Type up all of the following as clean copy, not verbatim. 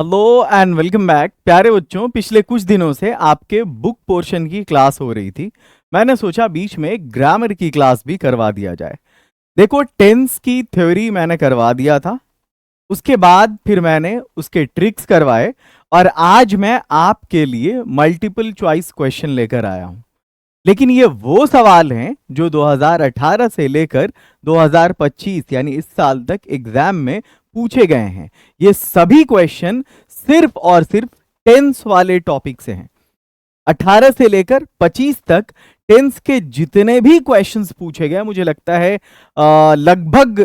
Hello and welcome back प्यारे बच्चों। पिछले कुछ दिनों से आपके बुक पोर्शन की क्लास हो रही थी। मैंने सोचा बीच में ग्रामर की क्लास भी करवा दिया जाए। देखो, टेंस की थ्योरी मैंने करवा दिया था, उसके बाद फिर मैंने उसके ट्रिक्स करवाए और आज मैं आपके लिए मल्टीपल चॉइस क्वेश्चन लेकर आया हूं। लेकिन ये वो सवाल हैं जो 2018 से लेकर 2025 यानी इस साल तक एग्जाम में पूछे गए हैं। ये सभी क्वेश्चन सिर्फ और सिर्फ टेंस वाले टॉपिक से हैं। 18 से लेकर 25 तक टेंस के जितने भी क्वेश्चंस पूछे गए, मुझे लगता है लगभग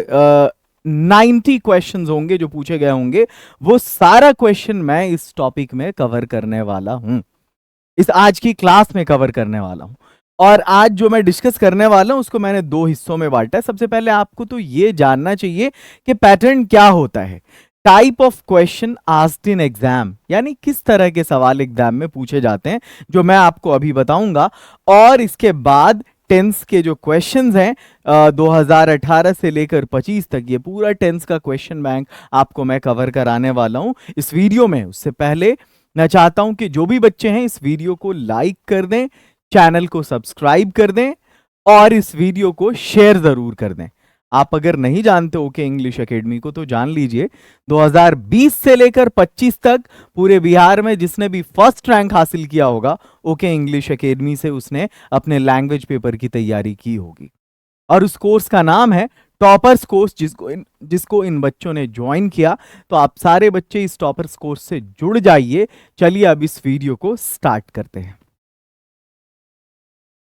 90 क्वेश्चंस होंगे जो पूछे गए होंगे। वो सारा क्वेश्चन मैं इस टॉपिक में कवर करने वाला हूं, इस आज की क्लास में कवर करने वाला हूं। और आज जो मैं डिस्कस करने वाला हूं उसको मैंने दो हिस्सों में बांटा है। सबसे पहले आपको तो ये जानना चाहिए कि पैटर्न क्या होता है। Type of question asked in exam, यानी किस तरह के सवाल एग्जाम में पूछे जाते हैं, जो मैं आपको अभी बताऊंगा। और इसके बाद टेंस के जो क्वेश्चंस हैं 2018 से लेकर 25 तक, ये पूरा टेंस का क्वेश्चन बैंक आपको मैं कवर कराने वाला हूं इस वीडियो में। उससे पहले मैं चाहता हूं कि जो भी बच्चे हैं इस वीडियो को लाइक कर दें, चैनल को सब्सक्राइब कर दें और इस वीडियो को शेयर जरूर कर दें। आप अगर नहीं जानते ओके इंग्लिश एकेडमी को तो जान लीजिए, 2020 से लेकर 25 तक पूरे बिहार में जिसने भी फर्स्ट रैंक हासिल किया होगा ओके इंग्लिश एकेडमी से, उसने अपने लैंग्वेज पेपर की तैयारी की होगी। और उस कोर्स का नाम है टॉपर्स कोर्स, जिसको इन बच्चों ने ज्वाइन किया। तो आप सारे बच्चे इस टॉपर्स कोर्स से जुड़ जाइए। चलिए अब इस वीडियो को स्टार्ट करते हैं।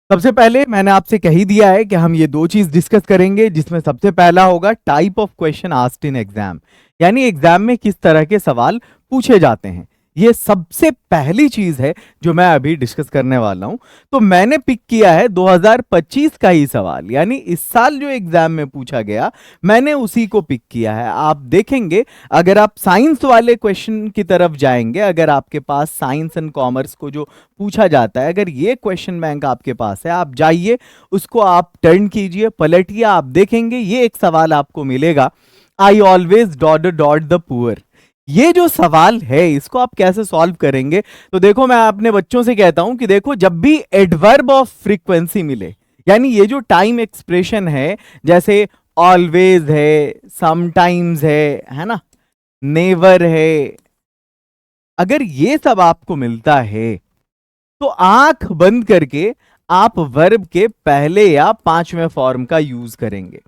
सबसे पहले मैंने आपसे कह ही दिया है कि हम ये दो चीज डिस्कस करेंगे, जिसमें सबसे पहला होगा type of question asked in exam, यानी एग्जाम में किस तरह के सवाल पूछे जाते हैं। ये सबसे पहली चीज है जो मैं अभी डिस्कस करने वाला हूं। तो मैंने पिक किया है 2025 का ही सवाल, यानी इस साल जो एग्जाम में पूछा गया मैंने उसी को पिक किया है। आप देखेंगे, अगर आप साइंस वाले क्वेश्चन की तरफ जाएंगे, अगर आपके पास साइंस एंड कॉमर्स को जो पूछा जाता है, अगर ये क्वेश्चन बैंक आपके पास है, आप जाइए उसको आप टर्न कीजिए, पलटिए, आप देखेंगे ये एक सवाल आपको मिलेगा, I always dot dot the poor. ये जो सवाल है इसको आप कैसे सॉल्व करेंगे? तो देखो, मैं अपने बच्चों से कहता हूं कि देखो, जब भी एडवर्ब ऑफ फ्रीक्वेंसी मिले, यानी ये जो टाइम एक्सप्रेशन है, जैसे ऑलवेज है, समटाइम्स है ना, नेवर है, अगर ये सब आपको मिलता है तो आंख बंद करके आप वर्ब के पहले या पांचवें फॉर्म का यूज करेंगे।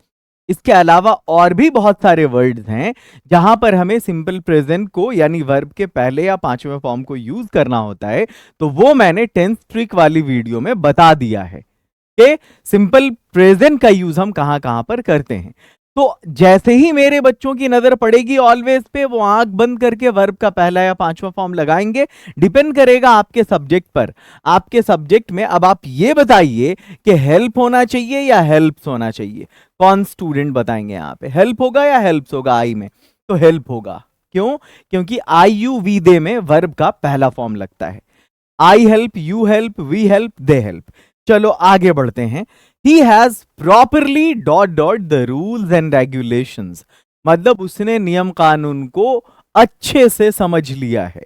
इसके अलावा और भी बहुत सारे वर्ड्स हैं जहां पर हमें सिंपल प्रेजेंट को, यानी वर्ब के पहले या पांचवें फॉर्म को यूज करना होता है। तो वो मैंने टेंस ट्रिक वाली वीडियो में बता दिया है कि सिंपल प्रेजेंट का यूज हम कहां कहां पर करते हैं। तो जैसे ही मेरे बच्चों की नजर पड़ेगी ऑलवेज पे, वो आंख बंद करके वर्ब का पहला या पांचवा फॉर्म लगाएंगे। डिपेंड करेगा आपके सब्जेक्ट पर। आपके सब्जेक्ट में अब आप ये बताइए कि हेल्प होना चाहिए या हेल्प्स होना चाहिए। कौन स्टूडेंट बताएंगे यहाँ पे, हेल्प होगा या हेल्प्स होगा? आई में तो हेल्प होगा। क्यों? क्योंकि आई यू वी दे में वर्ब का पहला फॉर्म लगता है। I help, you help, we help, they help. चलो आगे बढ़ते हैं। He has properly dot dot the rules and regulations, मतलब उसने नियम कानून को अच्छे से समझ लिया है।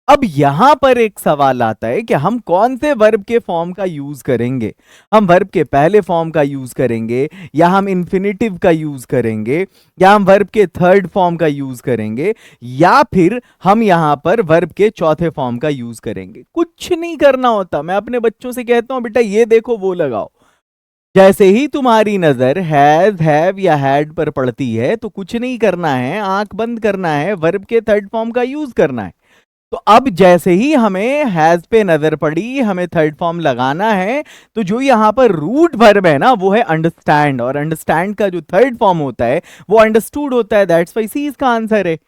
अब यहां पर एक सवाल आता है कि हम कौन से वर्ब के फॉर्म का यूज करेंगे। हम वर्ब के पहले फॉर्म का यूज करेंगे, या हम इन्फिनिटिव का यूज करेंगे, या हम वर्ब के थर्ड फॉर्म का यूज करेंगे, या फिर हम यहां पर वर्ब के चौथे फॉर्म का यूज करेंगे? कुछ नहीं करना होता। मैं अपने बच्चों से कहता हूं, बेटा ये देखो, वो लगाओ। जैसे ही तुम्हारी नजर हैज, हैव या हैड पर पड़ती है तो कुछ नहीं करना है, आंख बंद करना है, वर्ब के थर्ड फॉर्म का यूज करना है। तो अब जैसे ही हमें हैज पे नजर पड़ी, हमें थर्ड फॉर्म लगाना है, तो जो यहां पर रूट वर्ब है ना, वो है अंडरस्टैंड, और अंडरस्टैंड का जो थर्ड फॉर्म होता है वो अंडरस्टूड होता है। दैट्स व्हाई सी इसका आंसर है।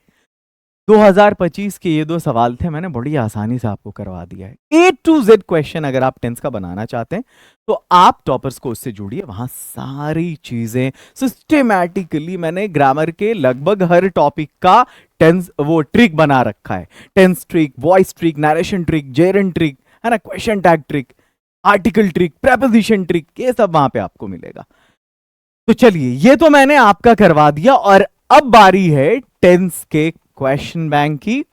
2025 के ये दो सवाल थे, मैंने बड़ी आसानी से आपको करवा दिया है। ए टू जेड क्वेश्चन अगर आप टेंस का बनाना चाहते हैं तो आप टॉपर्स कोर्स से जुड़िए, वहां सारी चीजें सिस्टेमैटिकली मैंने ग्रामर के लगभग हर टॉपिक का टेंस वो ट्रिक बना रखा है। Tense trick, voice trick, narration trick, gerund trick, है ना, question tag trick, article trick, preposition trick, ये सब वहां पे आपको मिलेगा। तो चलिए, ये तो मैंने आपका करवा दिया और अब बारी है टेंस के क्वेश्चन बैंक की।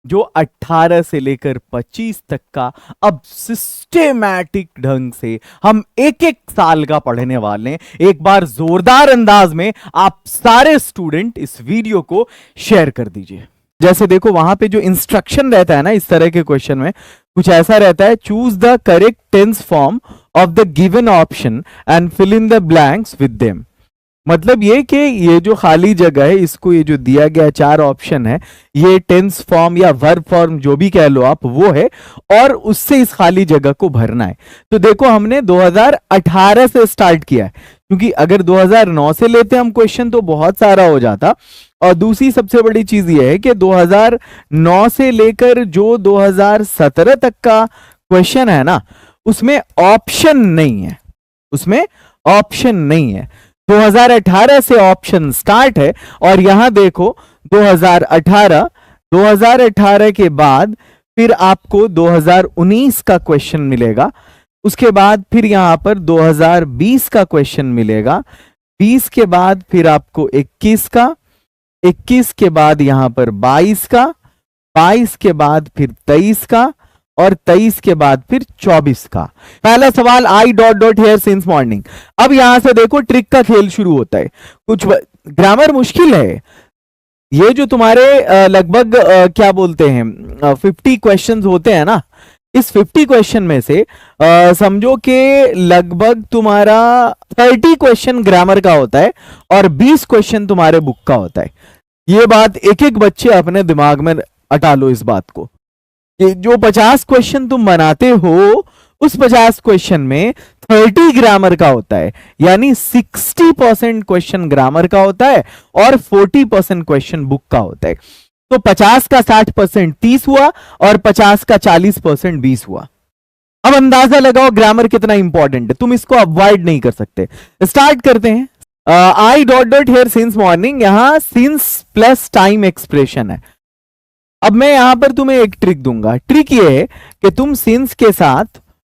जो 18 से लेकर 25 तक का अब सिस्टेमैटिक ढंग से हम एक एक साल का पढ़ने वाले हैं। एक बार जोरदार अंदाज में आप सारे स्टूडेंट इस वीडियो को शेयर कर दीजिए। जैसे देखो वहां पे जो इंस्ट्रक्शन रहता है ना इस तरह के क्वेश्चन में कुछ ऐसा रहता है, choose the correct tense form of the given option and fill in the blanks with them. मतलब ये कि ये जो खाली जगह है इसको ये जो दिया गया 4 ऑप्शन है ये टेंस फॉर्म या वर्ब फॉर्म जो भी कह लो आप वो है और उससे इस खाली जगह को भरना है। तो देखो हमने 2018 से स्टार्ट किया है क्योंकि अगर 2009 से लेते हम क्वेश्चन तो बहुत सारा हो जाता। और दूसरी सबसे बड़ी चीज ये है कि 2009 से लेकर जो 2017 तक का क्वेश्चन है ना उसमें ऑप्शन नहीं है, उसमें ऑप्शन नहीं है। 2018 से ऑप्शन स्टार्ट है और यहां देखो 2018 के बाद फिर आपको 2019 का क्वेश्चन मिलेगा, उसके बाद फिर यहां पर 2020 का क्वेश्चन मिलेगा, 20 के बाद फिर आपको 21 का, 21 के बाद यहां पर 22 का, 22 के बाद फिर 23 का और 23 के बाद फिर 24 का। पहला सवाल आई dot dot here since morning. अब यहां से देखो ट्रिक का खेल शुरू होता है। कुछ ग्रामर मुश्किल है, ये जो तुम्हारे लगभग क्या बोलते हैं 50 क्वेश्चंस होते हैं ना, इस 50 क्वेश्चन में से समझो कि लगभग तुम्हारा 30 क्वेश्चन ग्रामर का होता है और 20 क्वेश्चन तुम्हारे बुक का होता है। ये बात एक एक बच्चे अपने दिमाग में अटा लो इस बात को। जो 50 क्वेश्चन तुम बनाते हो उस 50 क्वेश्चन में 30 ग्रामर का होता है, यानी 60% क्वेश्चन ग्रामर का होता है और 40% क्वेश्चन बुक का होता है। तो 50 का 60% 30 हुआ और 50 का 40% 20 हुआ। अब अंदाजा लगाओ ग्रामर कितना इंपॉर्टेंट है, तुम इसको अवॉइड नहीं कर सकते। स्टार्ट करते हैं। आई dot dot here since morning, यहां सिंस प्लस टाइम एक्सप्रेशन है। अब मैं यहां पर तुम्हें एक ट्रिक दूंगा। ट्रिक ये है कि तुम सिंस के साथ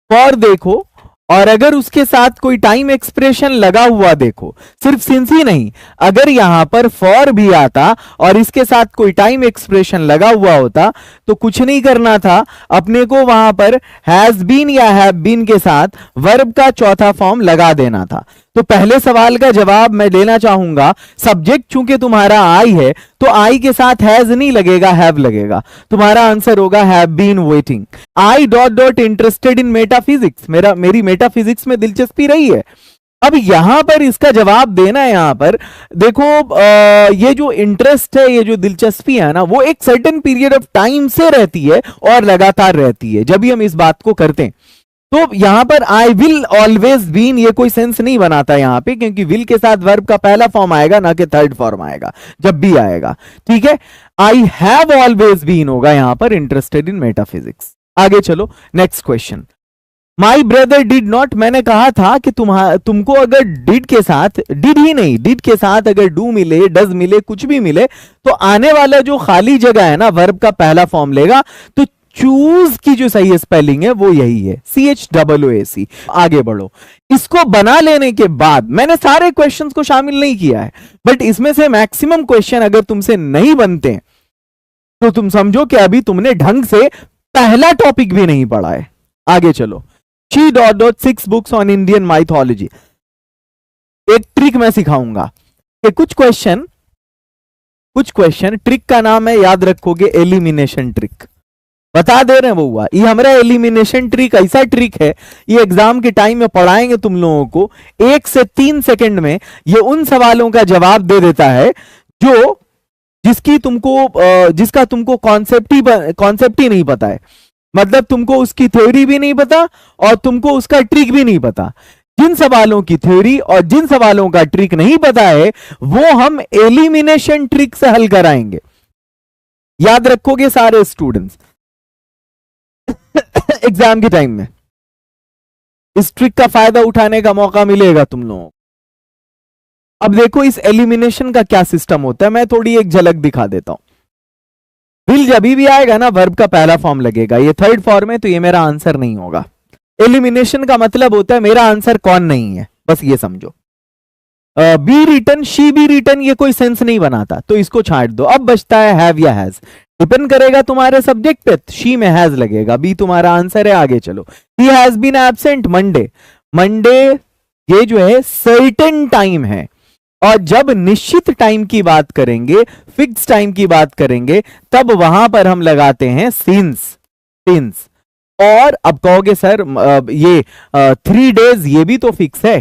फॉर देखो और अगर उसके साथ कोई टाइम एक्सप्रेशन लगा हुआ देखो, सिर्फ सिंस ही नहीं, अगर यहां पर फॉर भी आता और इसके साथ कोई टाइम एक्सप्रेशन लगा हुआ होता तो कुछ नहीं करना था, अपने को वहां पर हैज बीन या हैव बीन के साथ वर्ब का चौथा फॉर्म लगा देना था। तो पहले सवाल का जवाब मैं लेना चाहूंगा, सब्जेक्ट चूंकि तुम्हारा आई है तो आई के साथ हैज नहीं लगेगा, हैव लगेगा। तुम्हारा आंसर होगा have been waiting. I dot dot interested in metaphysics, मेरी मेटाफिजिक्स में दिलचस्पी रही है। अब यहां पर इसका जवाब देना है। यहां पर देखो ये जो इंटरेस्ट है, ये जो दिलचस्पी है ना, वो एक सर्टेन पीरियड ऑफ टाइम से रहती है और लगातार रहती है जब भी हम इस बात को करते हैं। तो यहां पर आई विल ऑलवेज बीन ये कोई सेंस नहीं बनाता यहां पे, क्योंकि विल के साथ वर्ब का पहला फॉर्म आएगा ना कि थर्ड फॉर्म आएगा जब भी आएगा। ठीक है, आई हैव ऑलवेज बीन होगा यहां पर इंटरेस्टेड इन मेटाफिजिक्स। आगे चलो next question. My brother did not, मैंने कहा था कि तुमको अगर डिड के साथ, डिड ही नहीं, डिड के साथ अगर डू मिले, डज मिले, कुछ भी मिले तो आने वाला जो खाली जगह है ना वर्ब का पहला फॉर्म लेगा। तो चूज की जो सही स्पेलिंग है वो यही है, CHOOAC। आगे बढ़ो। इसको बना लेने के बाद मैंने सारे क्वेश्चंस को शामिल नहीं किया है, बट इसमें से मैक्सिमम क्वेश्चन अगर तुमसे नहीं बनते तो तुम समझो कि अभी तुमने ढंग से पहला टॉपिक भी नहीं पढ़ा है। आगे चलो। She dot dot 6 books on Indian mythology. एक ट्रिक मैं सिखाऊंगा कि कुछ क्वेश्चन ट्रिक का नाम है, याद रखोगे, एलिमिनेशन ट्रिक। बता दे रहे हैं वो हुआ, ये हमारा एलिमिनेशन ट्रिक ऐसा ट्रिक है, ये एग्जाम के टाइम में पढ़ाएंगे तुम लोगों को। 1 से 3 सेकंड में ये उन सवालों का जवाब दे देता है जो जिसका तुमको कॉन्सेप्ट ही नहीं पता है। मतलब तुमको उसकी थ्योरी भी नहीं पता और तुमको उसका ट्रिक भी नहीं पता। जिन सवालों की थ्योरी और जिन सवालों का ट्रिक नहीं पता है वो हम एलिमिनेशन ट्रिक से हल कराएंगे। याद रखोगे सारे स्टूडेंट्स एग्जाम के टाइम में इस ट्रिक का फायदा उठाने का मौका मिलेगा तुम लोगों को। अब देखो इस एलिमिनेशन का क्या सिस्टम होता है, मैं थोड़ी एक झलक दिखा देता हूं। विल जब भी आएगा ना वर्ब का पहला फॉर्म लगेगा, ये थर्ड फॉर्म है तो ये मेरा आंसर नहीं होगा। एलिमिनेशन का मतलब होता है मेरा आंसर कौन नहीं है, बस ये समझो। Be written, she be written, ये कोई सेंस नहीं बनाता तो इसको छांट दो। अब बचता है हैव या हैज। डिपेंड करेगा तुम्हारे सब्जेक्ट पे, शी में हैज लगेगा, बी तुम्हारा आंसर है। आगे चलो, he has been absent Monday. Monday ये जो है सर्टेन टाइम है, और जब निश्चित टाइम की बात करेंगे, फिक्स टाइम की बात करेंगे, तब वहां पर हम लगाते हैं सिंस। सिंस। और अब कहोगे सर ये 3 डेज ये भी तो फिक्स है,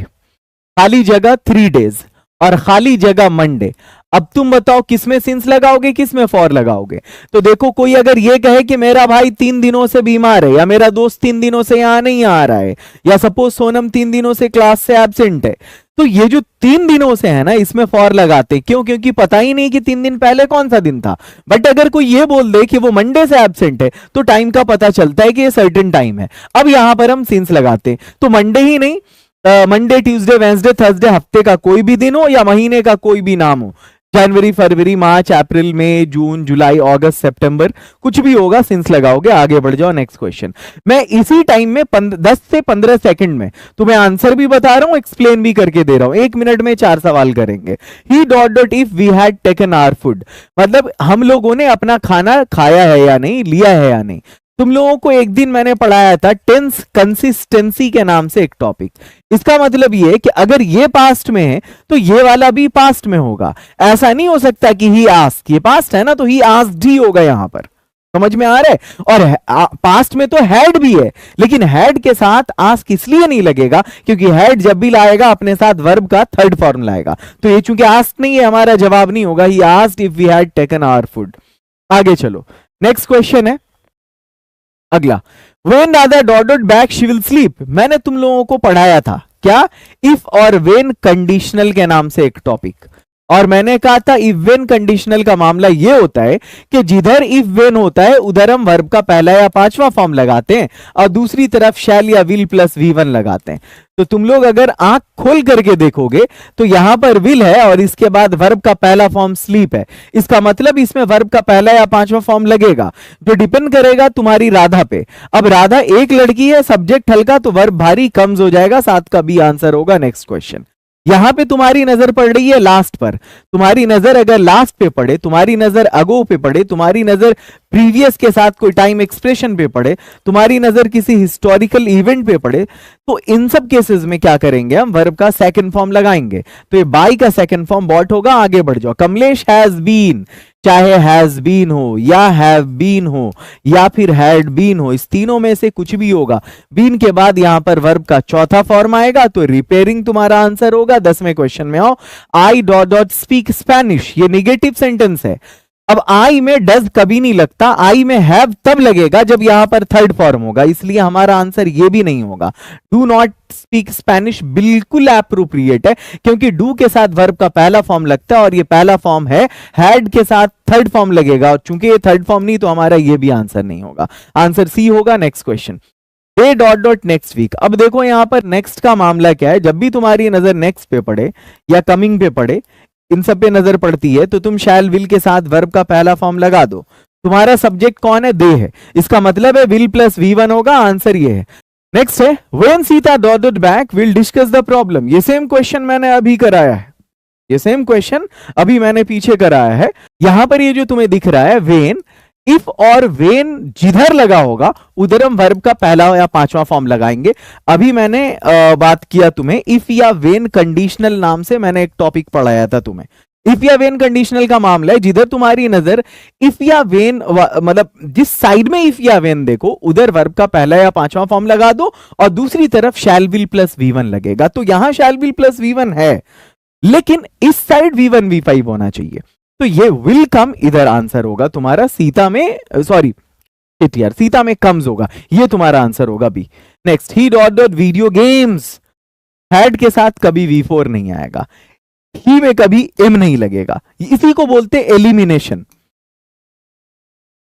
खाली जगह 3 डेज और खाली जगह मंडे। अब तुम बताओ किसमें सिंस लगाओगे, किसमें फॉर लगाओगे? तो देखो, कोई अगर ये कहे कि मेरा भाई 3 दिनों से बीमार है, या मेरा दोस्त 3 दिनों से यहां नहीं आ रहा है, या सपोज सोनम 3 दिनों से क्लास से एब्सेंट है, तो ये जो 3 दिनों से है ना, इसमें फॉर लगाते। क्यों? क्योंकि पता ही नहीं कि 3 दिन पहले कौन सा दिन था। बट अगर कोई ये बोल दे कि वो मंडे से एब्सेंट है, तो टाइम का पता चलता है कि ये सर्टेन टाइम है। अब यहां पर हम सिंस लगाते, तो मंडे ही नहीं, मंडे, ट्यूसडे, वेंसडे, थर्सडे, हफ्ते का कोई भी दिन हो या महीने का कोई भी नाम हो, जनवरी, फरवरी, मार्च, अप्रैल, मई, जून, जुलाई, अगस्त, सितंबर, कुछ भी होगा, सिंस लगाओगे। आगे बढ़ जाओ, नेक्स्ट क्वेश्चन। मैं इसी टाइम में 10 से 15 सेकंड में तुम्हें आंसर भी बता रहा हूं, एक्सप्लेन भी करके दे रहा हूं। 1 मिनट में 4 सवाल करेंगे। He dot dot if we had taken our food, मतलब हम लोगों ने अपना खाना खाया है या नहीं, लिया है या नहीं। तुम लोगों को एक दिन मैंने पढ़ाया था टेंस कंसिस्टेंसी के नाम से एक टॉपिक। इसका मतलब ये है कि अगर ये पास्ट में है तो ये वाला भी पास्ट में होगा। ऐसा नहीं हो सकता कि ही आस्क, ये पास्ट है ना, तो ही आस्क्ड ही होगा यहां पर। समझ में आ रहा है? और पास्ट में तो हैड भी है, लेकिन हैड के साथ आस्क इसलिए नहीं लगेगा क्योंकि हैड जब भी लाएगा अपने साथ वर्ब का थर्ड फॉर्म लाएगा। तो ये चूंकि आस्क नहीं है, हमारा जवाब नहीं होगा। He asked if we had taken our food. आगे चलो, नेक्स्ट क्वेश्चन है अगला। When Radha dot dot back she will sleep, मैंने तुम लोगों को पढ़ाया था क्या, इफ और वेन कंडीशनल के नाम से एक टॉपिक। और मैंने कहा था इफ वेन कंडीशनल का मामला ये होता है कि जिधर इफ वेन होता है उधर हम वर्ब का पहला या पांचवा फॉर्म लगाते हैं, और दूसरी तरफ शैल या विल प्लस वी1 लगाते हैं। तो तुम लोग अगर आंख खोल करके देखोगे तो यहां पर विल है और इसके बाद वर्ब का पहला फॉर्म स्लीप है। इसका मतलब इसमें वर्ब का पहला या पांचवा फॉर्म लगेगा, जो डिपेंड करेगा तुम्हारी राधा पे। अब राधा एक लड़की है, सब्जेक्ट हल्का, तो वर्ब भारी, कम्स हो जाएगा। 7 का बी आंसर होगा। Next question. यहां पे तुम्हारी नजर पड़ रही है लास्ट पर। तुम्हारी नजर अगर लास्ट पे पड़े, तुम्हारी नजर अगो पे पड़े, तुम्हारी नजर प्रीवियस के साथ कोई टाइम एक्सप्रेशन पे पड़े, तुम्हारी नजर किसी हिस्टोरिकल इवेंट पे पड़े, तो इन सब केसेस में क्या करेंगे, हम वर्ब का सेकंड फॉर्म लगाएंगे। तो ये बाई का सेकंड फॉर्म बॉट होगा। आगे बढ़ जाओ। कमलेश हैज बीन, चाहे हैज बीन हो या हैव बीन हो या फिर हैड बीन हो, इस तीनों में से कुछ भी होगा। बीन के बाद यहां पर वर्ब का चौथा फॉर्म आएगा, तो रिपेयरिंग तुम्हारा आंसर होगा। 10वें क्वेश्चन में आओ। आई डॉट डॉट स्पीक स्पेनिश, ये निगेटिव सेंटेंस है। अब आई में डज कभी नहीं लगता, आई में हैव तब लगेगा जब यहां पर थर्ड फॉर्म होगा, इसलिए हमारा आंसर ये भी नहीं होगा। डू नॉट स्पीक स्पेनिश बिल्कुल एप्रोप्रिएट है, क्योंकि डू के साथ वर्ब का पहला फॉर्म लगता है और ये पहला फॉर्म है। हैड के साथ थर्ड फॉर्म लगेगा, और चूंकि ये थर्ड फॉर्म नहीं, तो हमारा ये भी आंसर नहीं होगा। आंसर सी होगा। Next question. They dot dot next week. अब देखो यहां पर नेक्स्ट का मामला क्या है। जब भी तुम्हारी नजर नेक्स्ट पे पड़े या कमिंग पे पड़े, इन सब पे नजर पड़ती है, तो तुम शैल विल के साथ वर्ब का पहला फॉर्म लगा दो। तुम्हारा सब्जेक्ट कौन है? दे है। इसका मतलब है विल प्लस वी1 होगा। आंसर ये है। नेक्स्ट है when Sita dot dot back will discuss the problem. ये सेम क्वेश्चन मैंने अभी कराया है, ये सेम क्वेश्चन अभी मैंने पीछे कराया है। यहां पर ये जो तुम्हें दिख रहा है वेन, इफ और वेन जिधर लगा होगा उधर हम वर्ब का पहला या पांचवा फॉर्म लगाएंगे। अभी मैंने बात किया तुम्हें इफ या वेन कंडीशनल नाम से, मैंने एक टॉपिक पढ़ाया था तुम्हें। इफ या वेन कंडीशनल का मामला है जिधर तुम्हारी नजर इफ या वेन, मतलब जिस साइड में इफ या वेन देखो उधर वर्ब का पहला या पांचवा फॉर्म लगा दो, और दूसरी तरफ शैल विल प्लस वी1 लगेगा। तो यहां शैल विल प्लस वी1 है, लेकिन इस साइड वी1 वी5 होना चाहिए। तो ये विल कम इधर आंसर होगा तुम्हारा। सीता में, सॉरी यार, सीता में कम्स होगा, ये तुम्हारा आंसर होगा B. Next. He dot dot video games. Had के साथ कभी वी4 नहीं आएगा, ही में कभी एम नहीं लगेगा। इसी को बोलते एलिमिनेशन,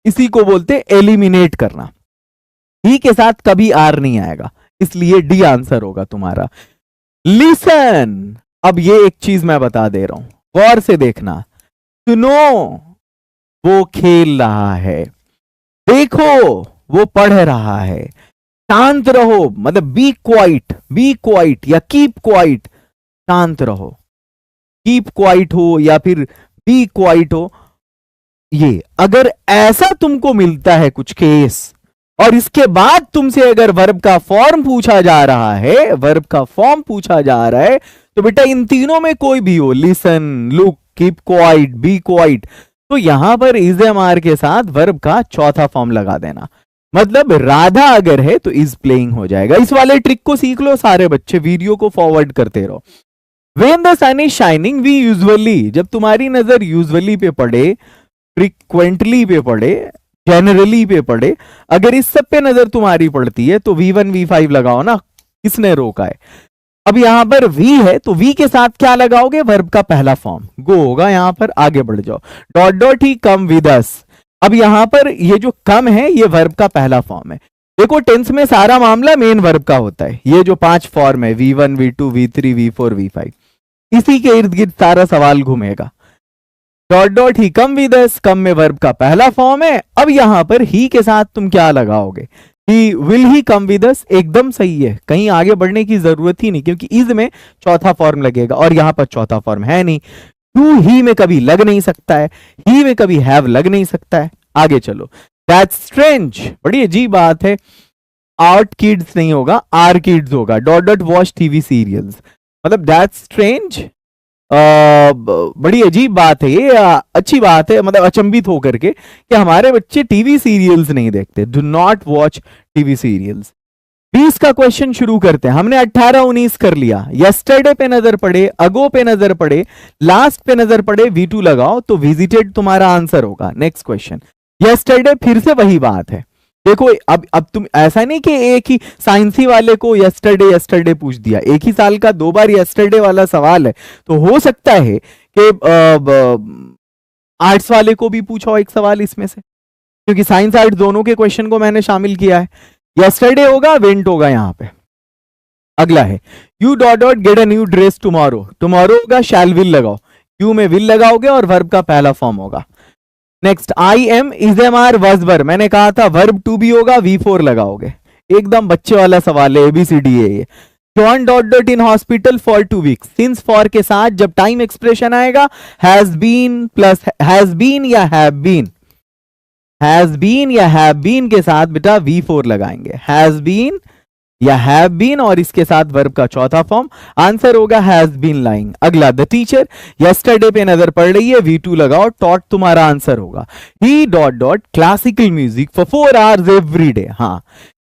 इसी को बोलते एलिमिनेट करना। ही के साथ कभी आर नहीं आएगा, इसलिए डी आंसर होगा तुम्हारा। लिसन। अब ये एक चीज मैं बता दे रहा हूं, गौर से देखना। सुनो, वो खेल रहा है। देखो, वो पढ़ रहा है। शांत रहो, मतलब बी क्वाइट या कीप क्वाइट, शांत रहो। कीप क्वाइट हो या फिर बी क्वाइट हो, ये अगर ऐसा तुमको मिलता है कुछ केस और इसके बाद तुमसे अगर वर्ब का फॉर्म पूछा जा रहा है, वर्ब का फॉर्म पूछा जा रहा है, तो बेटा इन तीनों में कोई भी हो, listen, look, keep quiet, be quiet, तो यहां पर इज एम आर के साथ वर्ब का चौथा फॉर्म लगा देना। मतलब राधा अगर है तो इज प्लेइंग हो जाएगा। इस वाले ट्रिक को सीख लो सारे बच्चे, वीडियो को फॉरवर्ड करते रहो। When the sun is shining, we usually, जब तुम्हारी नजर यूजुअली पे पड़े, फ्रीक्वेंटली पे पड़े, जनरली पे पड़े, अगर इस सब पे नजर तुम्हारी पड़ती है तो V1 V5 लगाओ ना, किसने रोका है। अब यहां पर V है तो V के साथ क्या लगाओगे, वर्ब का पहला फॉर्म, गो होगा, यहां पर आगे बढ़ जाओ, dot dot he come with अस। अब यहां पर ये जो कम है ये वर्ब का पहला फॉर्म है। देखो टेंस में सारा मामला मेन वर्ब का होता है। ये जो 5 फॉर्म है V1 V2 V3 V4 V5, इसी के इर्द गिर्द सारा सवाल घूमेगा। Dot dot he come with us, come में वर्ब का पहला फॉर्म है। अब यहां पर ही के साथ तुम क्या लगाओगे, he will he come with अस, एकदम सही है, कहीं आगे बढ़ने की जरूरत ही नहीं, क्योंकि इज में चौथा फॉर्म लगेगा और यहां पर चौथा फॉर्म है नहीं। टू ही में कभी लग नहीं सकता है, ही में कभी हैव लग नहीं सकता है। आगे चलो, दैट्स स्ट्रेंज, बड़ी अजीब बात है, आर्ट किड्स नहीं होगा, आर किड्स होगा, dot dot watch TV serials, मतलब दैट्स स्ट्रेंज, बड़ी अजीब बात है ये, अच्छी बात है, मतलब अचंभित होकर के कि हमारे बच्चे टीवी सीरियल्स नहीं देखते, do not watch TV serials. 20 का क्वेश्चन शुरू करते हैं। हमने 18 19 कर लिया, यस्टरडे पे नजर पड़े, अगो पे नजर पड़े, लास्ट पे नजर पड़े, V2 लगाओ तो विजिटेड तुम्हारा आंसर होगा। नेक्स्ट क्वेश्चन, यस्टरडे फिर से वही बात है। देखो अब तुम ऐसा नहीं कि एक ही साइंसी वाले को यस्टरडे यस्टरडे पूछ दिया, एक ही साल का 2 बार यस्टरडे वाला सवाल है, तो हो सकता है कि आर्ट्स वाले को भी पूछो एक सवाल इसमें से, क्योंकि साइंस आर्ट दोनों के क्वेश्चन को मैंने शामिल किया है। यस्टरडे होगा, वेंट होगा यहां पे। अगला है, you dot dot get a new dress tomorrow, tomorrow होगा, शैल विल लगाओ, यू में विल लगाओगे और वर्ब का पहला फॉर्म होगा। Next, I am, is am are, was were, मैंने कहा था वर्ब टू बी होगा, V4 लगाओगे, एकदम बच्चे वाला सवाल है, ABCD है ये। John dot dot in hospital for 2 weeks, since for के साथ जब टाइम एक्सप्रेशन आएगा, has been plus has been या हैव बीन, हैज बीन या हैव बीन के साथ बेटा V4 लगाएंगे, हैज बीन या हैव बीन और इसके साथ वर्ब का चौथा फॉर्म, आंसर होगा हैज बीन लाइंग। अगला, द टीचर, यस्टरडे पे नजर पड़ रही है, V2 लगाओ, टॉट तुम्हारा आंसर होगा। He dot dot classical music for 4 hours every day, हाँ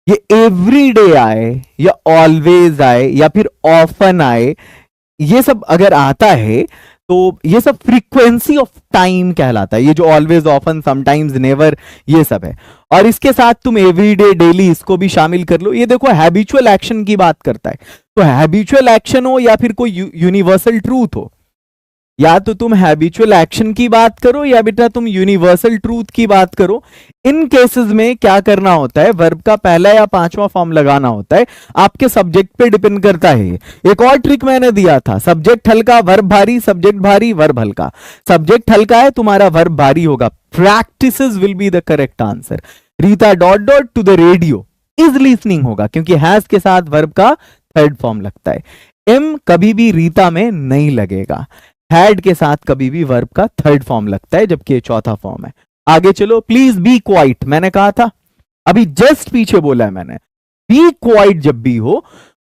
ये एवरी डे आए या ऑलवेज आए या फिर ऑफन आए, ये सब अगर आता है तो ये सब फ्रीक्वेंसी ऑफ टाइम कहलाता है। ये जो ऑलवेज, ऑफन, समटाइम्स, नेवर, ये सब है। और इसके साथ तुम एवरीडे, डेली, इसको भी शामिल कर लो। ये देखो हैबिचुअल एक्शन की बात करता है, तो हैबिचुअल एक्शन हो या फिर कोई यूनिवर्सल ट्रूथ हो, या तो तुम हैबिचुअल एक्शन की बात करो या बेटा तुम यूनिवर्सल ट्रूथ की बात करो। इन केसेस में क्या करना होता है, वर्ब का पहला या पांचवा फॉर्म लगाना होता है, आपके सब्जेक्ट पे डिपेंड करता है। एक और ट्रिक मैंने दिया था, सब्जेक्ट हल्का वर्ब भारी, सब्जेक्ट भारी वर्ब हल्का, सब्जेक्ट हल्का है तुम्हारा वर्ब भारी होगा। Practices will be the correct answer. Rita dot dot to the radio is listening होगा, क्योंकि हैज के साथ वर्ब का थर्ड फॉर्म लगता है। एम कभी भी रीता में नहीं लगेगा, हैड के साथ कभी भी वर्ब का थर्ड फॉर्म लगता है, जबकि ये चौथा फॉर्म है। आगे चलो, प्लीज बी क्वाइट, मैंने कहा था, अभी जस्ट पीछे बोला है मैंने, बी क्वाइट जब भी हो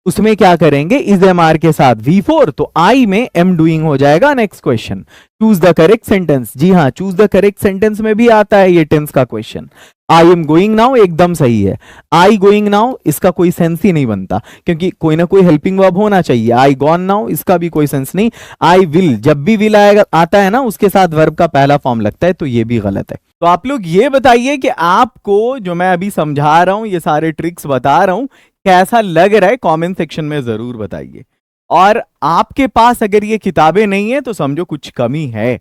उसमें क्या करेंगे, इज एम आर के साथ V4, तो आई में एम डूइंग हो जाएगा। Next question, choose the correct sentence, जी हाँ चूज द करेक्ट सेंटेंस में भी आता है ये टेंस का question. I am going now एकदम सही है, आई गोइंग नाउ इसका कोई सेंस ही नहीं बनता, क्योंकि कोई ना कोई हेल्पिंग वर्ब होना चाहिए। आई गॉन नाउ इसका भी कोई सेंस नहीं। आई विल, जब भी विल आएगा आता है ना उसके साथ वर्ब का पहला फॉर्म लगता है, तो ये भी गलत है। तो आप लोग ये बताइए कि आपको जो मैं अभी समझा रहा हूं, ये सारे ट्रिक्स बता रहा हूं, कैसा लग रहा है, कमेंट सेक्शन में जरूर बताइए। और आपके पास अगर ये किताबें नहीं है तो समझो कुछ कमी है।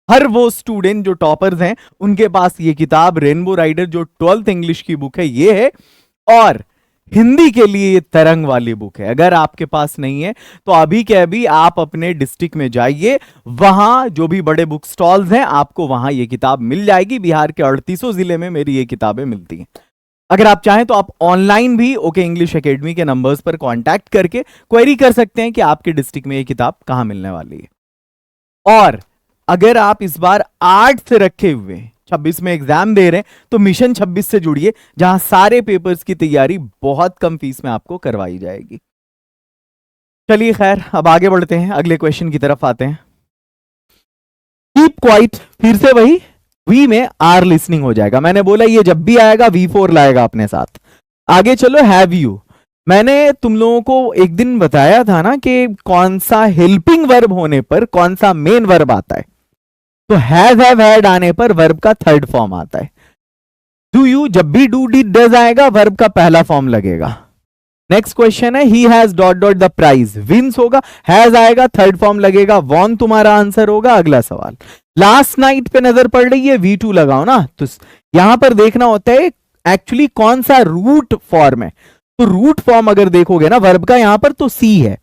हर वो स्टूडेंट जो टॉपर्स हैं उनके पास ये किताब रेनबो राइडर जो 12th इंग्लिश की बुक है ये है, और हिंदी के लिए ये तरंग वाली बुक है। अगर आपके पास नहीं है तो अभी के अभी आप अपने डिस्ट्रिक्ट में जाइए, वहां जो भी बड़े बुक स्टॉल्स हैं आपको वहां ये किताब मिल जाएगी। बिहार के 3800 जिले में मेरी ये किताबें मिलती हैं। अगर आप चाहें तो आप ऑनलाइन भी ओके इंग्लिश एकेडमी के नंबर्स पर कांटेक्ट करके क्वेरी कर सकते हैं कि आपके डिस्ट्रिक्ट में ये किताब कहां मिलने वाली है। और अगर आप इस बार 8 से रखे हुए 26 में एग्जाम दे रहे हैं तो मिशन 26 से जुड़िए, जहां सारे पेपर्स की तैयारी बहुत कम फीस में आपको करवाई जाएगी। चलिए खैर, अब आगे बढ़ते हैं, अगले क्वेश्चन की तरफ आते हैं। कीप क्वाइट, फिर से वही वी में आर लिसनिंग हो जाएगा। मैंने बोला ये जब भी आएगा V4 लाएगा अपने साथ। आगे चलो, हैव यू। मैंने तुम लोगों को एक दिन बताया था ना कि कौन सा हेल्पिंग वर्ब होने पर कौन सा मेन वर्ब आता है। तो हैव हैड आने पर वर्ब का थर्ड फॉर्म आता है। डू यू, जब भी डू डिड डज आएगा वर्ब का पहला फॉर्म लगेगा। नेक्स्ट क्वेश्चन है he has dot dot the prize, wins होगा, हैज आएगा थर्ड फॉर्म लगेगा, वॉन तुम्हारा आंसर होगा। अगला सवाल, लास्ट नाइट पे नजर पड़ रही है, V2 लगाओ ना। तो यहां पर देखना होता है एक्चुअली कौन सा रूट फॉर्म है। तो रूट फॉर्म अगर देखोगे ना वर्ब का यहां पर, तो सी है।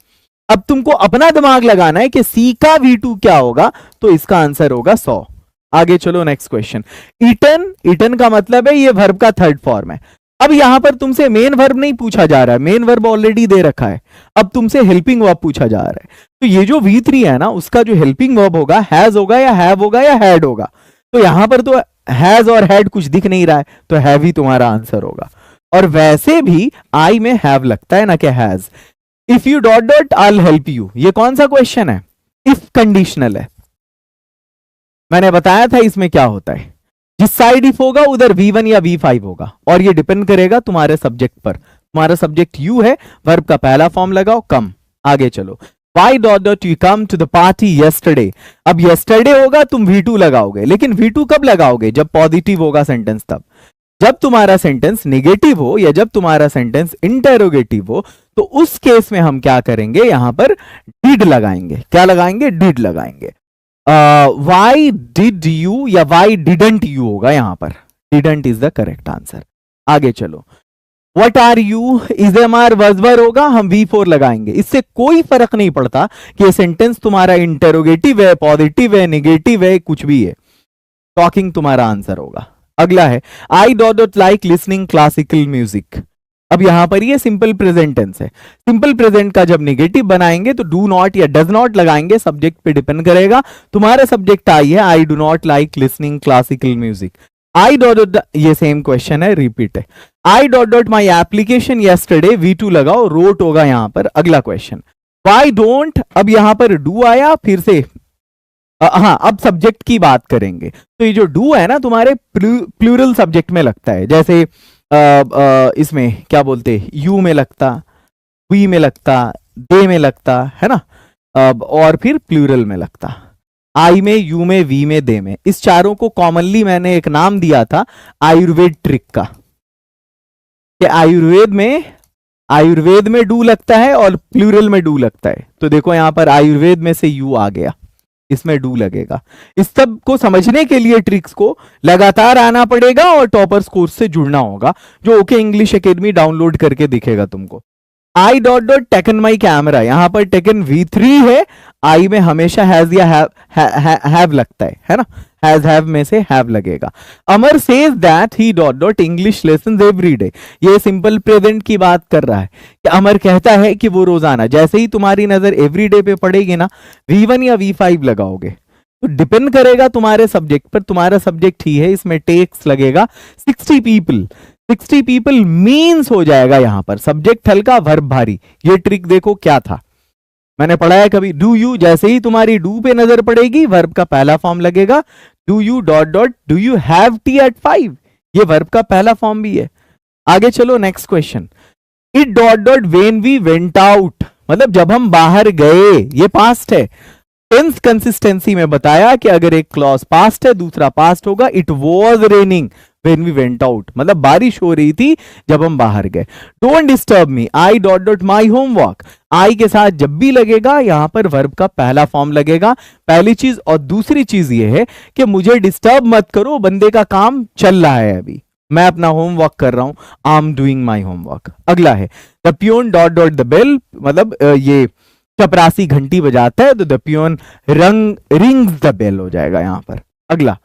अब तुमको अपना दिमाग लगाना है कि सी का V2 क्या होगा, तो इसका आंसर होगा 100। आगे चलो, नेक्स्ट क्वेश्चन, ईटन, ईटन का मतलब है ये वर्ब का थर्ड फॉर्म है। अब यहां पर तुमसे मेन वर्ब नहीं पूछा जा रहा है, मेन वर्ब ऑलरेडी दे रखा है। अब तुमसे हेल्पिंग वर्ब पूछा जा रहा है। तो ये जो V3 है ना, उसका जो हेल्पिंग वर्ब होगा हैज होगा या हैव होगा या हैड होगा। तो यहां पर तो हैज और हैड कुछ दिख नहीं रहा है, तो हैव ही तुम्हारा आंसर होगा। और वैसे भी आई में हैव लगता है ना कि has. If you dot dot I help you, ये कौन सा क्वेश्चन है? इफ कंडीशनल है। मैंने बताया था इसमें क्या होता है, जिस साइड इफ होगा उधर V1 या V5 होगा, और ये डिपेंड करेगा तुम्हारे सब्जेक्ट पर। तुम्हारा सब्जेक्ट यू है, वर्ब का पहला फॉर्म लगाओ, कम। आगे चलो, why dot dot you come to the party yesterday. अब यस्टरडे होगा तुम V2 लगाओगे, लेकिन V2 कब लगाओगे? जब पॉजिटिव होगा सेंटेंस तब। जब तुम्हारा सेंटेंस नेगेटिव हो या जब तुम्हारा सेंटेंस इंटेरोगेटिव हो, तो उस केस में हम क्या करेंगे, यहां पर डिड लगाएंगे। क्या लगाएंगे? डिड लगाएंगे। वाई डिड यू या वाई डिडंट यू होगा, यहां पर didn't is the correct answer. आगे चलो, what are you, is am are was were होगा, हम V4 लगाएंगे। इससे कोई फर्क नहीं पड़ता कि ये सेंटेंस तुम्हारा इंटेरोगेटिव है, पॉजिटिव है, नेगेटिव है, कुछ भी है, टॉकिंग तुम्हारा आंसर होगा। अगला है आई dot dot like listening classical music. अब यहां पर ये सिंपल प्रेजेंट टेंस है। सिंपल प्रेजेंट का जब नेगेटिव बनाएंगे तो डू नॉट या डज नॉट लगाएंगे, सब्जेक्ट पे डिपेंड करेगा। तुम्हारा सब्जेक्ट आई है, I do not like listening classical music. I dot dot, ये सेम क्वेश्चन है, रिपीट है। आई dot dot my application yesterday, V2 लगाओ, रोट होगा यहां पर। अगला क्वेश्चन, वाई डोंट, अब यहां पर डू आया, फिर से हाँ, अब सब्जेक्ट की बात करेंगे। तो ये जो डू है ना तुम्हारे प्लूरल सब्जेक्ट में लगता है, जैसे इसमें क्या बोलते, यू में लगता, वी में लगता, दे में लगता है ना, और फिर प्लूरल में लगता, आई में, यू में, वी में, दे में। इस चारों को कॉमनली मैंने एक नाम दिया था आयुर्वेद ट्रिक का, कि आयुर्वेद में डू लगता है और प्लूरल में डू लगता है। तो देखो यहां पर आयुर्वेद में से यू आ गया, इसमें डू लगेगा। इस सब को समझने के लिए ट्रिक्स को लगातार आना पड़ेगा और टॉपर्स कोर्स से जुड़ना होगा, जो ओके इंग्लिश एकेडमी डाउनलोड करके दिखेगा तुमको। आई dot dot taken my camera, यहां पर टेकन V3 है, आई में हमेशा हैज या हैव लगता है ना, हैज हैव में से हैव लगेगा। Amar says that he dot dot English lessons every day, ये सिंपल प्रेजेंट की बात कर रहा है कि अमर कहता है कि वो रोजाना, जैसे ही तुम्हारी नजर एवरी डे पे पड़ेगी ना, V1 या V5 लगाओगे। तो डिपेंड करेगा तुम्हारे सब्जेक्ट पर, तुम्हारा सब्जेक्ट ही है, इसमें टेक्स लगेगा। 60 पीपल, 60 पीपल मीन्स हो जाएगा यहां पर, सब्जेक्ट हल्का वर्ब भारी। ये ट्रिक देखो क्या था, मैंने पढ़ा है कभी। डू यू, जैसे ही तुम्हारी डू पे नजर पड़ेगी वर्ब का पहला फॉर्म लगेगा। Do you dot dot do you have tea at 5, ये वर्ब का पहला फॉर्म भी है। आगे चलो, next question, it dot dot when we went out, मतलब जब हम बाहर गए, ये पास्ट है। टेंस कंसिस्टेंसी में बताया कि अगर एक क्लॉज पास्ट है दूसरा पास्ट होगा। It was raining when we went out, मतलब बारिश हो रही थी जब हम बाहर गए। Don't disturb me, I dot dot my homework, I के साथ जब भी लगेगा यहां पर वर्ब का पहला फॉर्म लगेगा, पहली चीज। और दूसरी चीज ये है कि मुझे डिस्टर्ब मत करो, बंदे का काम चल रहा है, अभी मैं अपना होमवर्क कर रहा हूं, I am doing my homework. अगला है the peon dot dot the bell, मतलब ये चपरासी घंटी बजाता है, तो the peon rings the bell हो जाएगा यहां पर। अगला,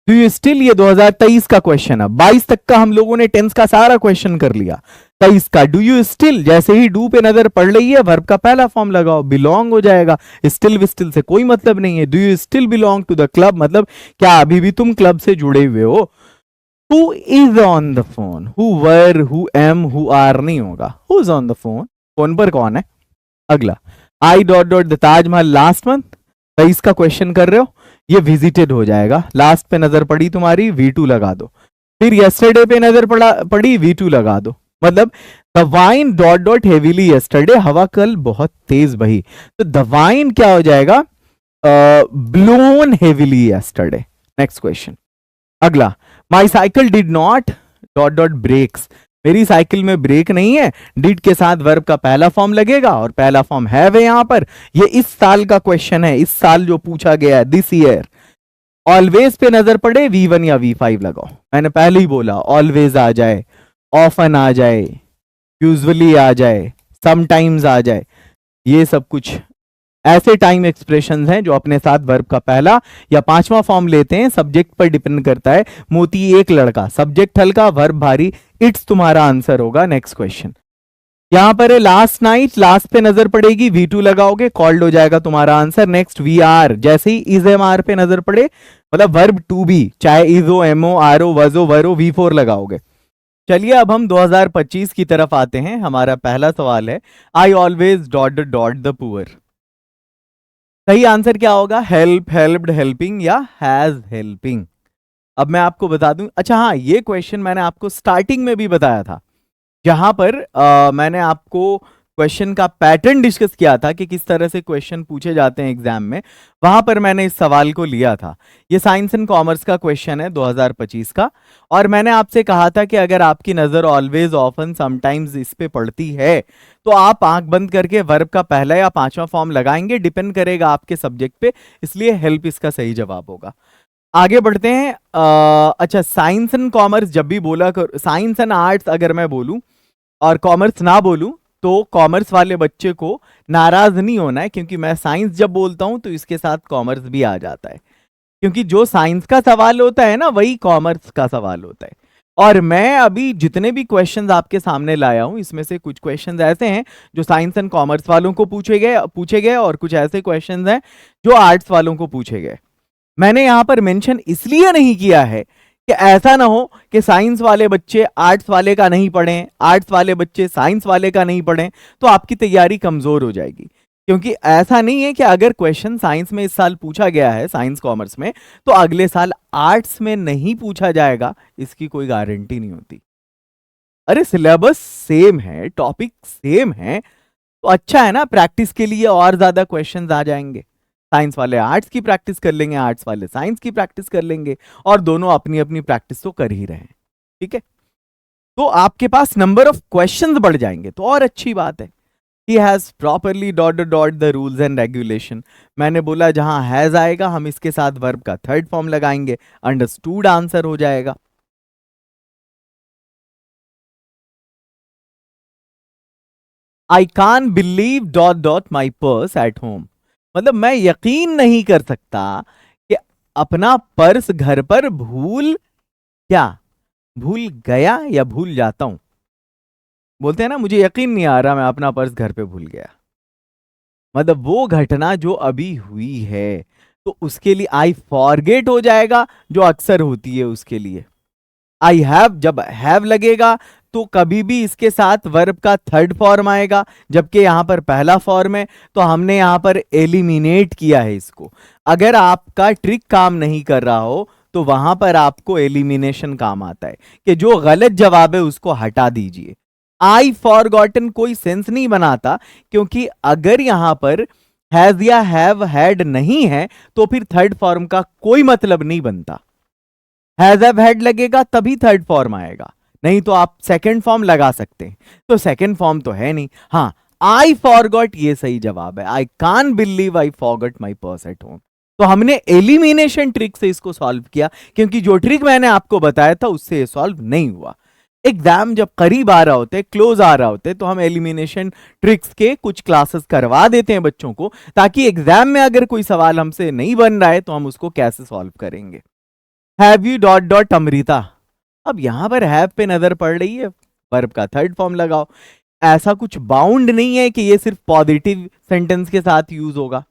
डू यू स्टिल, ये 2023 का क्वेश्चन है। 22 तक का हम लोगों ने टेंस का सारा क्वेश्चन कर लिया। 23 का डू यू स्टिल, जैसे ही डू पे नजर पड़ रही है वर्ब का पहला फॉर्म लगाओ, बिलोंग हो जाएगा। स्टिल विस्टिल से कोई मतलब नहीं है। Do you still belong to the club, मतलब क्या अभी भी तुम क्लब से जुड़े हुए हो। Who is on the phone, who were, who am, who are नहीं होगा, who is on the phone, phone पर कौन है। अगला, आई dot dot the Taj Mahal last month, 23 का क्वेश्चन कर रहे हो, ये विजिटेड हो जाएगा। लास्ट पे नजर पड़ी तुम्हारी, V2 लगा दो। फिर यस्टरडे पे नजर पड़ी, V2 लगा दो। मतलब the wine dot dot heavily yesterday, हवा कल बहुत तेज बही, तो द वाइन क्या हो जाएगा, blown heavily yesterday. Next question. अगला, my cycle did not dot dot brakes, मेरी साइकिल में ब्रेक नहीं है। डिड के साथ वर्ब का पहला फॉर्म लगेगा और पहला फॉर्म हैव है यहां पर। ये इस साल का क्वेश्चन है, इस साल जो पूछा गया है, दिस ईयर। ऑलवेज पे नजर पड़े, V1 या V5 लगाओ। मैंने पहले ही बोला ऑलवेज आ जाए, ऑफन आ जाए, यूजुअली आ जाए, समटाइम्स आ जाए, ये सब कुछ ऐसे टाइम एक्सप्रेशंस हैं जो अपने साथ वर्ब का पहला या पांचवा फॉर्म लेते हैं। सब्जेक्ट पर डिपेंड करता है। मोती एक लड़का, सब्जेक्ट हल्का, वर्ब भारी, इट्स तुम्हारा आंसर होगा। नेक्स्ट क्वेश्चन, यहां पर है लास्ट नाइट, लास्ट पे नजर पड़ेगी, V2 लगाओगे, कॉल्ड हो जाएगा तुम्हारा आंसर। नेक्स्ट, वी आर, जैसे ही इज एम आर पे नजर पड़े, मतलब वर्ब टू बी, चाहे इजो, एमओ, आरओ, वजो, वरो, V4 लगाओगे। चलिए अब हम 2025 की तरफ आते हैं। हमारा पहला सवाल है, I always dot dot the poor. सही आंसर क्या होगा, हेल्प, हेल्प्ड, हेल्पिंग या हैज हेल्पिंग। अब मैं आपको बता दूं, अच्छा हाँ, ये क्वेश्चन मैंने आपको स्टार्टिंग में भी बताया था, जहां पर मैंने आपको क्वेश्चन का पैटर्न डिस्कस किया था कि किस तरह से क्वेश्चन पूछे जाते हैं एग्जाम में। वहां पर मैंने इस सवाल को लिया था। ये साइंस एंड कॉमर्स का क्वेश्चन है 2025 का, और मैंने आपसे कहा था कि अगर आपकी नजर ऑलवेज, ऑफन, समटाइम्स इस पे पड़ती है तो आप आंख बंद करके वर्ब का पहला या पांचवा फॉर्म लगाएंगे, डिपेंड करेगा आपके सब्जेक्ट पे, इसलिए हेल्प इसका सही जवाब होगा। आगे बढ़ते हैं। अच्छा, साइंस एंड कॉमर्स जब भी बोला कर, साइंस एंड आर्ट्स अगर मैं बोलूं और कॉमर्स ना बोलूं, तो कॉमर्स वाले बच्चे को नाराज नहीं होना है, क्योंकि मैं साइंस जब बोलता हूं तो इसके साथ कॉमर्स भी आ जाता है, क्योंकि जो साइंस का सवाल होता है ना, वही कॉमर्स का सवाल होता है। और मैं अभी जितने भी क्वेश्चंस आपके सामने लाया हूं, इसमें से कुछ क्वेश्चंस ऐसे हैं जो साइंस एंड कॉमर्स वालों को पूछे गए और कुछ ऐसे क्वेश्चंस हैं जो आर्ट्स वालों को पूछे गए। मैंने यहां पर मेंशन इसलिए नहीं किया है कि ऐसा ना हो कि साइंस वाले बच्चे आर्ट्स वाले का नहीं पढ़ें, आर्ट्स वाले बच्चे साइंस वाले का नहीं पढ़ें, तो आपकी तैयारी कमजोर हो जाएगी। क्योंकि ऐसा नहीं है कि अगर क्वेश्चन साइंस में इस साल पूछा गया है, साइंस कॉमर्स में, तो अगले साल आर्ट्स में नहीं पूछा जाएगा, इसकी कोई गारंटी नहीं होती। अरे सिलेबस सेम है, टॉपिक सेम है, तो अच्छा है ना, प्रैक्टिस के लिए और ज्यादा क्वेश्चंस आ जाएंगे। साइंस वाले आर्ट्स की प्रैक्टिस कर लेंगे, आर्ट्स वाले साइंस की प्रैक्टिस कर लेंगे, और दोनों अपनी अपनी प्रैक्टिस तो कर ही रहे हैं। ठीक है, तो आपके पास नंबर ऑफ क्वेश्चंस बढ़ जाएंगे, तो और अच्छी बात है। He has properly dot dot the rules and regulation. मैंने बोला जहां हैज आएगा हम इसके साथ वर्ब का थर्ड फॉर्म लगाएंगे, अंडरस्टूड आंसर हो जाएगा। I can't believe dot dot my purse at home, मतलब मैं यकीन नहीं कर सकता कि अपना पर्स घर पर क्या भूल गया या भूल जाता हूं। बोलते हैं ना, मुझे यकीन नहीं आ रहा मैं अपना पर्स घर पे भूल गया, मतलब वो घटना जो अभी हुई है, तो उसके लिए आई फॉरगेट हो जाएगा, जो अक्सर होती है उसके लिए। आई हैव, जब हैव लगेगा तो कभी भी इसके साथ वर्ब का थर्ड फॉर्म आएगा, जबकि यहां पर पहला फॉर्म है, तो हमने यहां पर एलिमिनेट किया है इसको। अगर आपका ट्रिक काम नहीं कर रहा हो तो वहां पर आपको एलिमिनेशन काम आता है कि जो गलत जवाब है उसको हटा दीजिए। आई फॉरगॉटन कोई सेंस नहीं बनाता, क्योंकि अगर यहां पर हैज या हैव हैड नहीं है तो फिर थर्ड फॉर्म का कोई मतलब नहीं बनता। हैज हैव हैड लगेगा तभी थर्ड फॉर्म आएगा, नहीं तो आप सेकंड फॉर्म लगा सकते हैं, तो सेकंड फॉर्म तो है नहीं। हाँ, आई फॉरगॉट ये सही जवाब है। I can't believe I forgot my purse at home. तो हमने एलिमिनेशन ट्रिक से इसको सॉल्व किया, क्योंकि जो ट्रिक मैंने आपको बताया था उससे ये सॉल्व नहीं हुआ। एग्जाम जब करीब आ रहा होते, क्लोज आ रहा होते, तो हम एलिमिनेशन ट्रिक्स के कुछ क्लासेस करवा देते हैं बच्चों को, ताकि एग्जाम में अगर कोई सवाल हमसे नहीं बन रहा है तो हम उसको कैसे सॉल्व करेंगे। Have you dot dot Amrita, अब यहां पर हैव पे नजर पड़ रही है, वर्ब का थर्ड फॉर्म लगाओ। ऐसा कुछ बाउंड नहीं है कि ये सिर्फ पॉजिटिव सेंटेंस के साथ यूज होगा,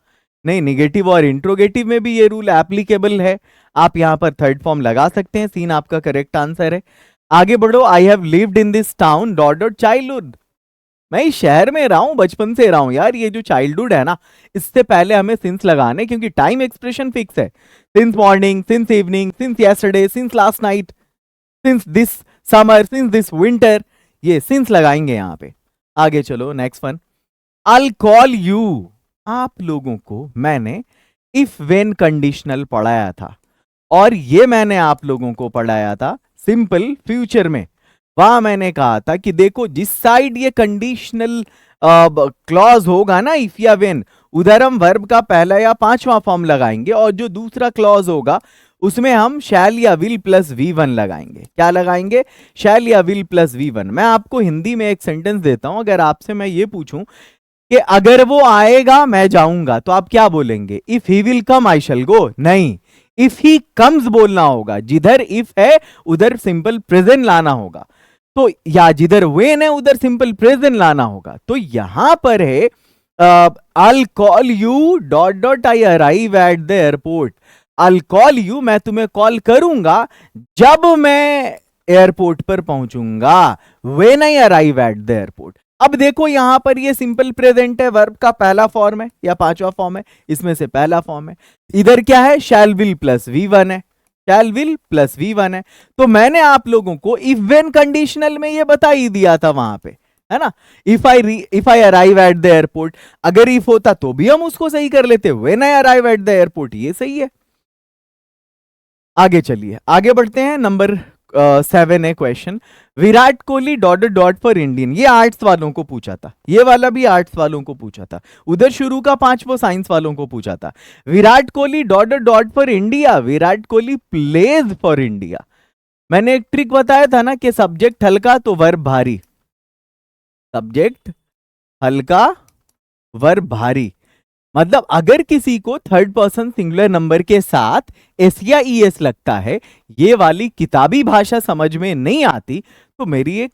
नहीं, निगेटिव और इंट्रोगेटिव में भी ये रूल एप्लीकेबल है। आप यहां पर थर्ड फॉर्म लगा सकते हैं। सीन आपका करेक्ट आंसर है। आगे बढ़ो। I have lived in this town dot dot childhood. मैं इस शहर में रहा हूं, बचपन से रहा हूं। यार ये जो चाइल्डहुड है ना, इससे पहले हमें सिंस लगाने, क्योंकि टाइम एक्सप्रेशन फिक्स है। Since morning, since evening, since yesterday, since last night, since this summer, since this winter, ये सिंस लगाएंगे यहां पे। आगे चलो next one. I call you. आप लोगों को मैंने इफ वेन कंडीशनल पढ़ाया था, और ये मैंने आप लोगों को पढ़ाया था सिंपल फ्यूचर में। वहां मैंने कहा था कि देखो, जिस साइड ये कंडीशनल क्लॉज होगा ना, इफ या वेन, उधर हम वर्ब का पहला या पांचवा फॉर्म लगाएंगे, और जो दूसरा क्लॉज होगा उसमें हम शैल या विल प्लस V1 लगाएंगे। क्या लगाएंगे? शैल या विल प्लस V1। मैं आपको हिंदी में एक सेंटेंस देता हूं। अगर आपसे मैं ये पूछूं कि अगर वो आएगा मैं जाऊंगा, तो आप क्या बोलेंगे? इफ ही विल कम आई शैल गो। नहीं, इफ ही कम्स बोलना होगा। जिधर इफ है उधर सिंपल प्रेजेंट लाना होगा, तो या जिधर वेन है उधर सिंपल प्रेजेंट लाना होगा। तो यहां पर है I'll call you dot dot I arrive at the airport. I'll call you, मैं तुम्हें कॉल करूंगा जब मैं एयरपोर्ट पर पहुंचूंगा। When I arrive at the airport। अब देखो यहां पर ये सिंपल प्रेजेंट है, वर्ब का पहला फॉर्म है या पांचवा फॉर्म है, इसमें से पहला फॉर्म है। इधर क्या है? शैल विल प्लस V1 है, शैल विल प्लस V1 है। तो मैंने आप लोगों को इफ वेन कंडीशनल में ये बता ही दिया था वहां पे, है ना। If I arrive at the airport, अगर इफ होता तो भी हम उसको सही कर लेते। When I arrive at the airport, ये सही है। आगे चलिए, आगे बढ़ते हैं। नंबर 7 है question. Virat Kohli dot dot for Indian. ये आर्ट्स वालों को पूछा था, ये वाला भी आर्ट्स वालों को पूछा था। उधर शुरू का 5 वो साइंस वालों को पूछा था। Virat Kohli dot dot for India. Virat Kohli plays for India. मैंने एक ट्रिक बताया था ना कि सब्जेक्ट हल्का तो वर्ब भारी, सब्जेक्ट हल्का वर्ब भारी। मतलब अगर किसी को थर्ड पर्सन सिंगुलर नंबर के साथ एस या ईएस लगता है, ये वाली किताबी भाषा समझ में नहीं आती, तो मेरी एक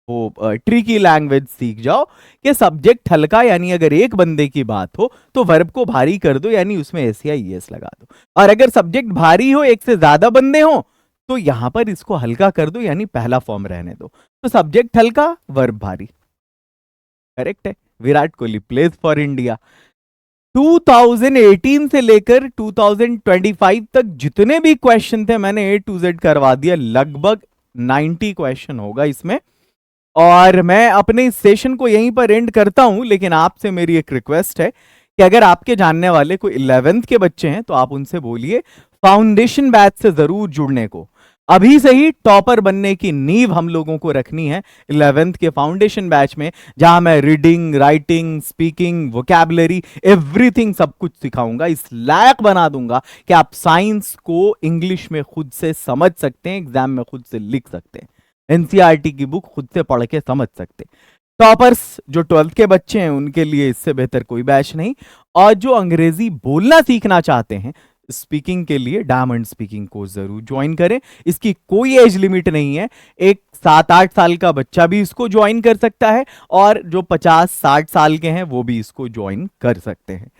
वो ट्रिकी लैंग्वेज सीख जाओ कि सब्जेक्ट हल्का, यानी अगर एक बंदे की बात हो तो वर्ब को भारी कर दो, यानी उसमें एस या ईएस लगा दो। और अगर सब्जेक्ट भारी हो, एक से ज्यादा बंदे हो, तो यहां पर इसको हल्का कर दो, यानी पहला फॉर्म रहने दो। तो सब्जेक्ट हल्का वर्ब भारी, करेक्ट है। Virat Kohli plays for India. 2018 से लेकर 2025 तक जितने भी क्वेश्चन थे मैंने A to Z करवा दिया। लगभग 90 क्वेश्चन होगा इसमें। और मैं अपने इस सेशन को यहीं पर एंड करता हूं, लेकिन आपसे मेरी एक रिक्वेस्ट है कि अगर आपके जानने वाले कोई 11th के बच्चे हैं तो आप उनसे बोलिए फाउंडेशन बैच से जरूर जुड़ने को। अभी से ही टॉपर बनने की नींव हम लोगों को रखनी है 11th के फाउंडेशन बैच में, जहां मैं reading, writing, speaking, vocabulary, everything सब कुछ सिखाऊंगा। इस लायक बना दूंगा कि आप साइंस को इंग्लिश में खुद से समझ सकते हैं, एग्जाम में खुद से लिख सकते हैं, एनसीईआरटी की बुक खुद से पढ़ के समझ सकते हैं। टॉपर्स जो 12th के बच्चे हैं उनके लिए इससे बेहतर कोई बैच नहीं। और जो अंग्रेजी बोलना सीखना चाहते हैं, स्पीकिंग के लिए डायमंड स्पीकिंग कोर्स जरूर ज्वाइन करें। इसकी कोई एज लिमिट नहीं है, एक 7-8 साल का बच्चा भी इसको ज्वाइन कर सकता है, और जो 50-60 साल के हैं वो भी इसको ज्वाइन कर सकते हैं।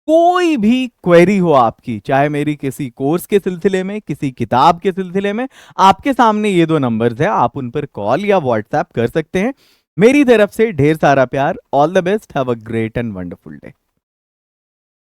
कोई भी क्वेरी हो आपकी, चाहे मेरी किसी कोर्स के सिलसिले में, किसी किताब के सिलसिले में, आपके सामने ये 2 नंबर्स हैं, आप उन पर कॉल या व्हाट्सएप कर सकते हैं। मेरी तरफ से ढेर सारा प्यार। All the best. Have a great and wonderful day.